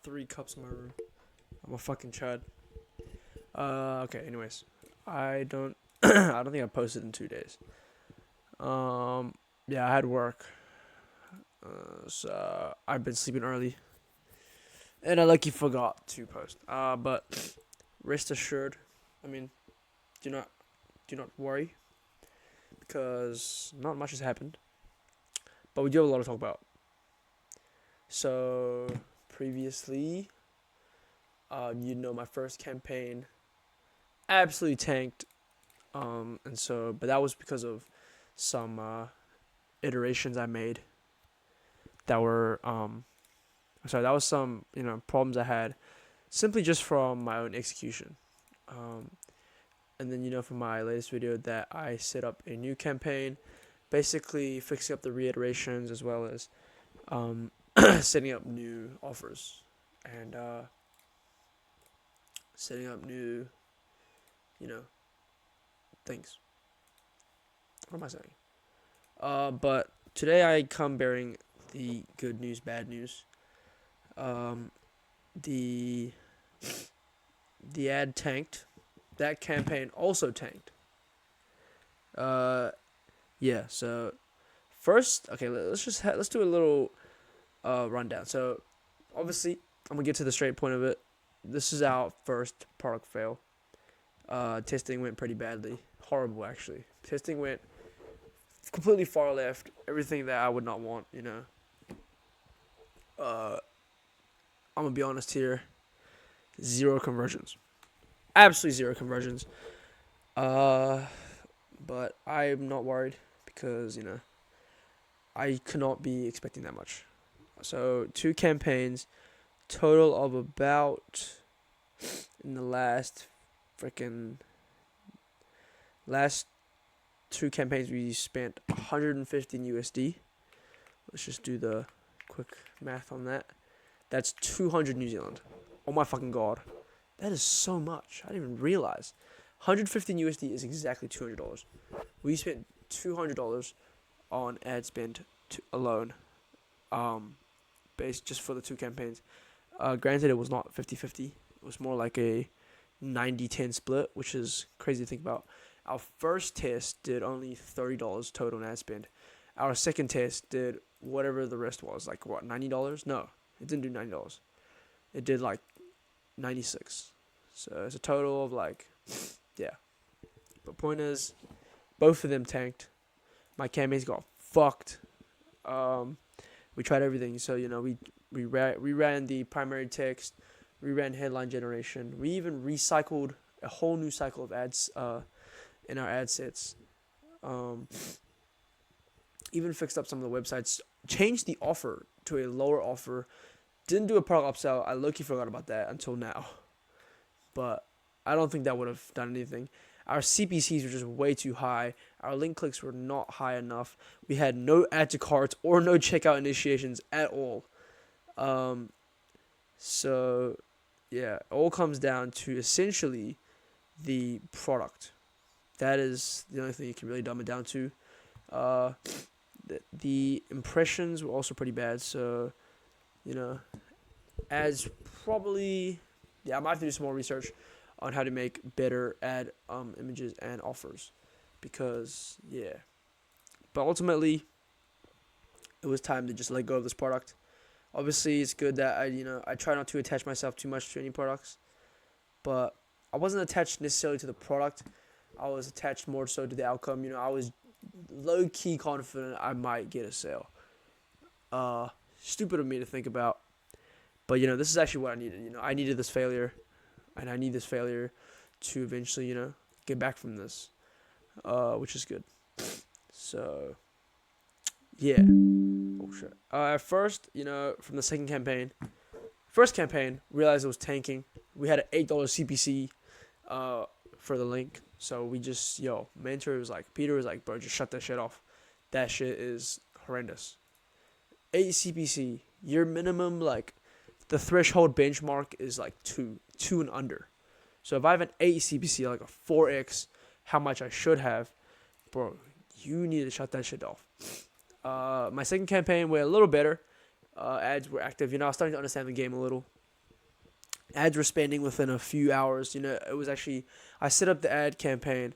3 cups in my room. I'm a fucking chud. Okay. Anyways, I don't. I don't think I posted in 2 days. Yeah, I had work. So I've been sleeping early, and I lucky forgot to post. But rest assured, I mean, do not, do not worry, because not much has happened, but we do have a lot to talk about. So previously, my first campaign absolutely tanked. But that was because of some iterations I made that were that was some problems I had simply just from my own execution. And then for my latest video that I set up a new campaign, basically fixing up the reiterations as well as setting up new offers and setting up new things. What am I saying? But today I come bearing the good news, bad news. The ad tanked. That campaign also tanked. Yeah. So first, okay, let's do a little rundown. So obviously, I'm gonna get to the straight point of it. This is our first product fail. Testing went pretty badly. Horrible, actually. Testing went completely far left. Everything that I would not want, I'm going to be honest here. 0 conversions. Absolutely 0 conversions. But I'm not worried because, I could not be expecting that much. So 2 campaigns, total of about, in the last 2 campaigns, we spent 115 USD. Let's just do the quick math on that. That's 200 New Zealand. Oh my fucking god. That is so much. I didn't even realize. 115 USD is exactly $200. We spent $200 on ad spend alone. Based just for the 2 campaigns. Granted, it was not 50-50. It was more like a 90-10 split, which is crazy to think about. Our first test did only $30 total in ad spend. Our second test did whatever the rest was, like what, $90? No, it didn't do $90. It did like 96. So it's a total of like, yeah. But point is, both of them tanked. My campaigns got fucked. We tried everything. So we ran the primary text, we ran headline generation. We even recycled a whole new cycle of ads in our ad sets. Even fixed up some of the websites. Changed the offer to a lower offer. Didn't do a product upsell. I low-key forgot about that until now. But I don't think that would have done anything. Our CPCs were just way too high. Our link clicks were not high enough. We had no add to carts or no checkout initiations at all. So, yeah, it all comes down to essentially the product. That is the only thing you can really dumb it down to. The impressions were also pretty bad. So, ads probably... Yeah, I might have to do some more research on how to make better ad images and offers. Because, yeah. But ultimately, it was time to just let go of this product. Obviously, it's good that I try not to attach myself too much to any products. But I wasn't attached necessarily to the product. I was attached more so to the outcome. I was low-key confident I might get a sale. Stupid of me to think about. But, this is actually what I needed. I needed this failure. And I need this failure to eventually, get back from this. Which is good. So, yeah. Oh, shit. At first, from the second campaign. First campaign, realized it was tanking. We had an $8 CPC for the link. So we just, Peter was like, bro, just shut that shit off. That shit is horrendous. 8 CPC. Your minimum, the threshold benchmark is like 2 and under. So if I have an 8 CPC, like a 4x, how much I should have, bro, you need to shut that shit off. My second campaign went a little better. Ads were active. I was starting to understand the game a little. Ads were spending within a few hours. It was actually I set up the ad campaign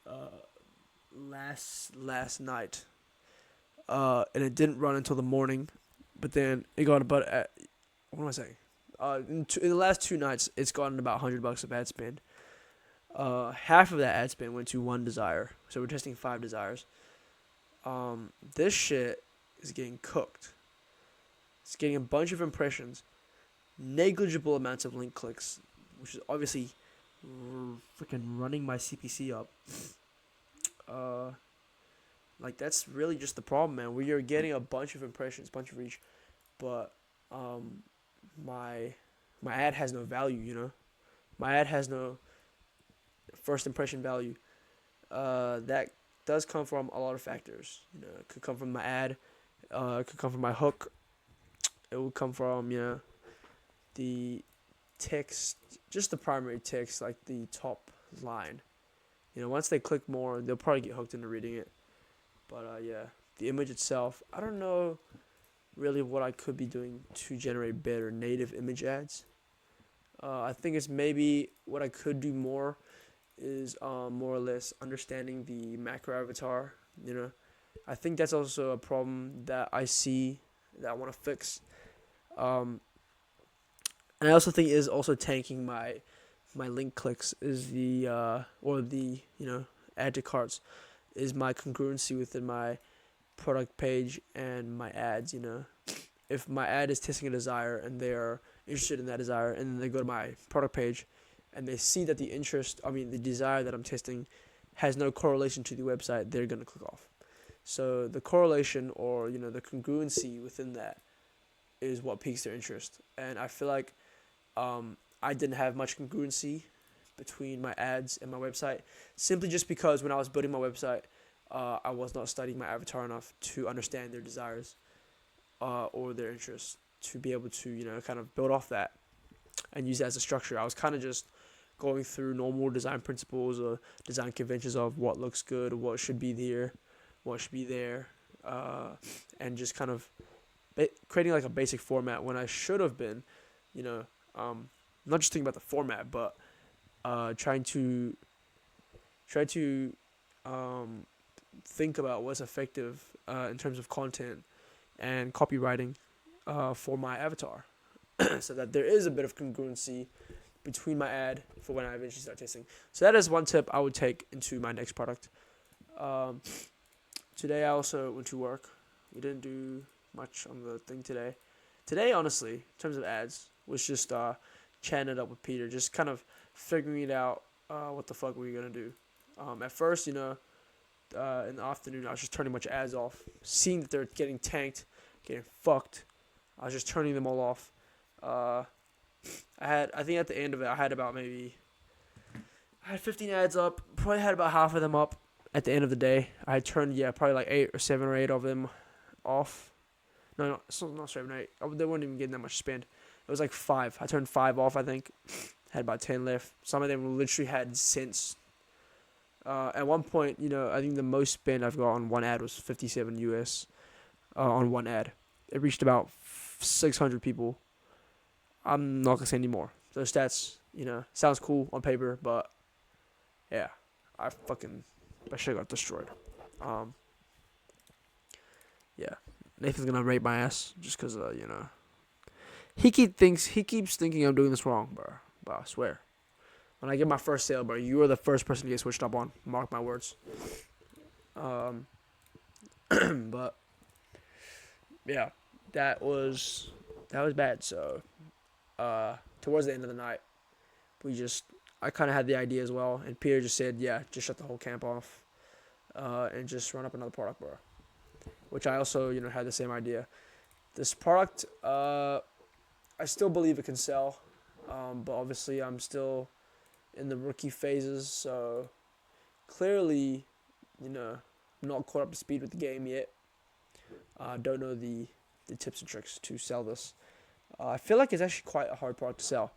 uh, last night, and it didn't run until the morning. But then it got about what am I saying? In the last 2 nights, it's gotten about $100 of ad spend. Half of that ad spend went to one desire, so we're testing 5 desires. This shit is getting cooked. It's getting a bunch of impressions, negligible amounts of link clicks, which is obviously freaking running my CPC up. Uh, like that's really just the problem, man. We are getting a bunch of impressions, bunch of reach, but my my ad has no value. My ad has no first impression value. That does come from a lot of factors. It could come from my ad. It could come from my hook. It would come from the text, just the primary text, like the top line. Once they click more, they'll probably get hooked into reading it. But yeah, the image itself, I don't know really what I could be doing to generate better native image ads. I think it's maybe what I could do more is more or less understanding the macro avatar. I think that's also a problem that I see that I want to fix. Um, and I also think is also tanking my link clicks is the or the add to carts is my congruency within my product page and my ads. If my ad is testing a desire and they are interested in that desire, and then they go to my product page and they see that the desire that I'm testing has no correlation to the website, they're going to click off. So the correlation or the congruency within that is what piques their interest. And I feel like I didn't have much congruency between my ads and my website, simply just because when I was building my website, I was not studying my avatar enough to understand their desires or their interests to be able to kind of build off that and use that as a structure. I was kind of just going through normal design principles or design conventions of what looks good, what should be there, and just kind of creating like a basic format when I should have been, not just thinking about the format, but trying to think about what's effective in terms of content and copywriting for my avatar, so that there is a bit of congruency between my ad for when I eventually start testing. So that is one tip I would take into my next product. Today I also went to work. We didn't do much on the thing today. Today, honestly, in terms of ads, was just chatting it up with Peter, just kind of figuring it out what the fuck we were going to do. At first, in the afternoon, I was just turning a bunch of ads off, seeing that they're getting tanked, getting fucked. I was just turning them all off. I think at the end of it, I had 15 ads up. Probably had about half of them up at the end of the day. I had turned, probably like 7 or 8 of them off. No, it's not 7 or 8. They weren't even getting that much spend. It was like 5. I turned 5 off, I think. Had about 10 left. Some of them literally had cents. At one point, I think the most spend I've got on one ad was 57 US on one ad. It reached about 600 people. I'm not gonna say anymore. Those stats, sounds cool on paper, but yeah, that shit got destroyed. Yeah, Nathan's gonna rape my ass just cause he keeps thinking I'm doing this wrong, bro. But I swear, when I get my first sale, bro, you are the first person to get switched up on. Mark my words. But yeah, that was bad. So towards the end of the night, I kind of had the idea as well, and Peter just said, yeah, just shut the whole camp off, and just run up another product, bro. Which I also had the same idea. This product, I still believe it can sell, but obviously I'm still in the rookie phases, so clearly, not caught up to speed with the game yet. Don't know the tips and tricks to sell this. I feel like it's actually quite a hard product to sell,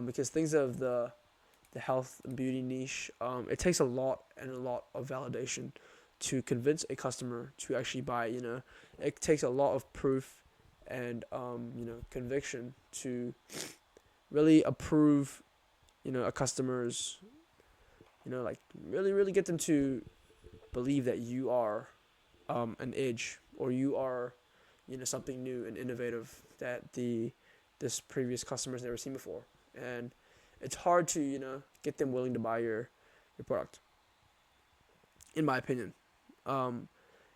because things of the health and beauty niche, it takes a lot of validation to convince a customer to actually buy. It takes a lot of proof and conviction to really approve, a customer's, like really get them to believe that you are an edge, or you are, something new and innovative that this previous customer's never seen before. And it's hard to, get them willing to buy your product, in my opinion.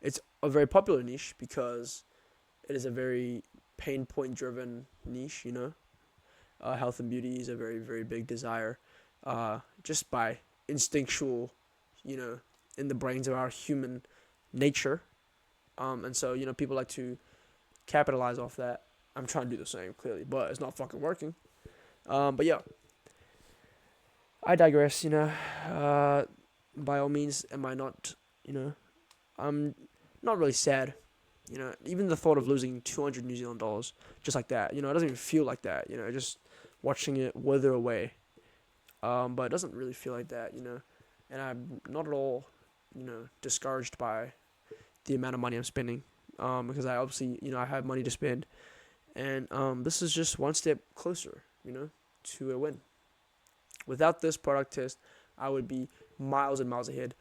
It's a very popular niche because it is a very pain point driven niche, health and beauty is a very, very big desire, just by instinctual, in the brains of our human nature. And so, people like to capitalize off that. I'm trying to do the same, clearly, but it's not fucking working. But yeah, I digress, by all means, am I not, I'm not really sad. Even the thought of losing 200 New Zealand dollars, just like that, it doesn't even feel like that, just watching it wither away. But it doesn't really feel like that, and I'm not at all, discouraged by the amount of money I'm spending, because I obviously, I have money to spend, and this is just one step closer, to a win. Without this product test, I would be miles and miles ahead.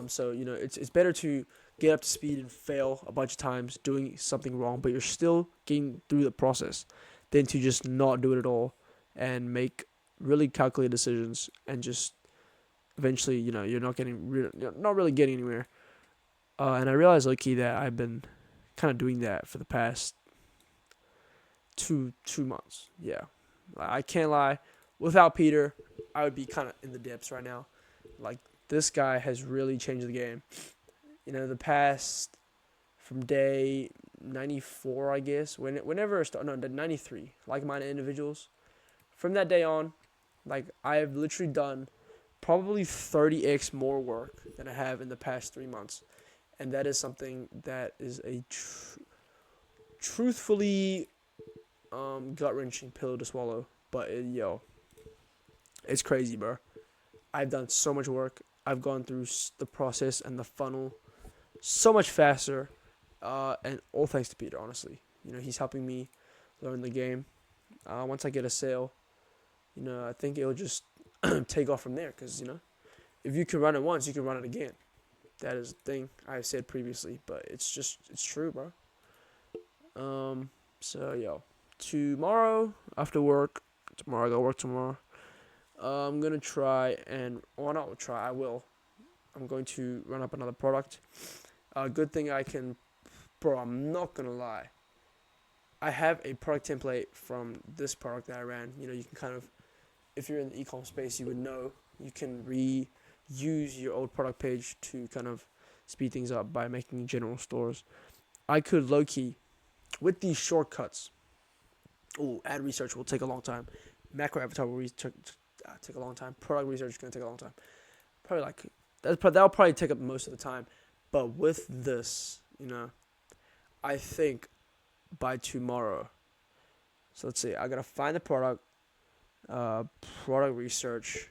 So it's better to get up to speed and fail a bunch of times doing something wrong, but you're still getting through the process, than to just not do it at all and make really calculated decisions and just eventually, you're not really getting anywhere. And I realized, low-key, that I've been kind of doing that for the past two months. Yeah, I can't lie. Without Peter, I would be kind of in the depths right now. Like, this guy has really changed the game. The past, from day 94, I guess, whenever it started, no, 93, like-minded individuals. From that day on, like, I've literally done probably 30x more work than I have in the past 3 months. And that is something that is a truthfully gut-wrenching pill to swallow. But, it's crazy, bro. I've done so much work. I've gone through the process and the funnel so much faster, and all thanks to Peter, honestly. He's helping me learn the game. Once I get a sale, I think it'll just take off from there, because, if you can run it once, you can run it again. That is the thing I've said previously, but it's true, bro. So, tomorrow after work, I gotta work tomorrow. I'm gonna try I will. I'm going to run up another product. Good thing I'm not gonna lie. I have a product template from this product that I ran. You can kind of, if you're in the e-com space, you would know you can reuse your old product page to kind of speed things up by making general stores. I could low-key, with these shortcuts, ad research will take a long time. Macro avatar will take a long time. Product research is going to take a long time. That'll probably take up most of the time. But with this, I think by tomorrow. So let's see. I got to find the product, product research.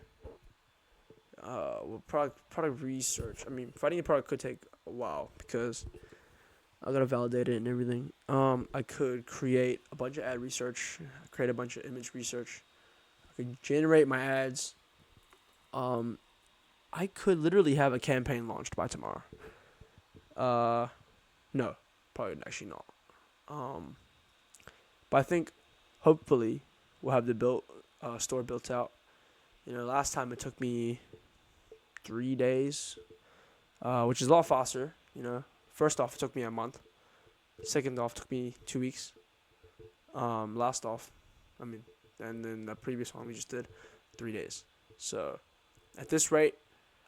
Product research. I mean, finding a product could take a while because I gotta validate it and everything. I could create a bunch of ad research, create a bunch of image research. I could generate my ads. I could literally have a campaign launched by tomorrow. No, probably actually not. But I think hopefully we'll have the store built out. Last time it took me 3 days, which is a lot faster. First off, it took me a month. Second off, it took me 2 weeks. Last off, and then the previous one we just did 3 days. So, at this rate,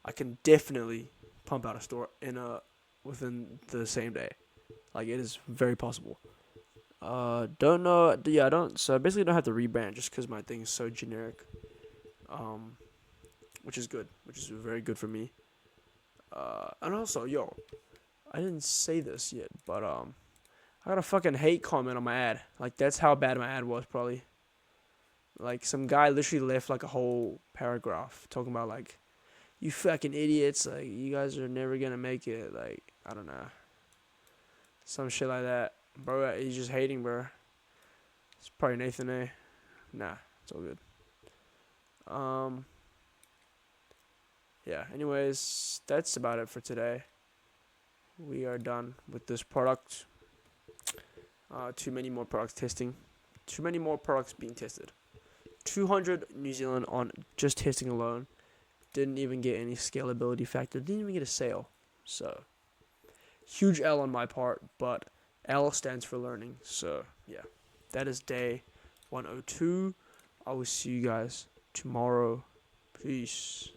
I can definitely pump out a store within the same day. Like, it is very possible. Don't know. Yeah, I don't. So I basically don't have to rebrand just because my thing is so generic. Which is good. Which is very good for me. And also, I didn't say this yet, but I got a fucking hate comment on my ad. Like, that's how bad my ad was, probably. Like, some guy literally left like a whole paragraph talking about, like, you fucking idiots, like, you guys are never gonna make it. Like, I don't know, some shit like that, bro. He's just hating, bro. It's probably Nathan A. Nah, It's all good. Yeah, anyways, that's about it for today. We are done with this product. Too many more products testing. Too many more products being tested. 200 New Zealand on just testing alone. Didn't even get any scalability factor. Didn't even get a sale. So, huge L on my part, but L stands for learning. So, yeah. That is day 102. I will see you guys tomorrow. Peace.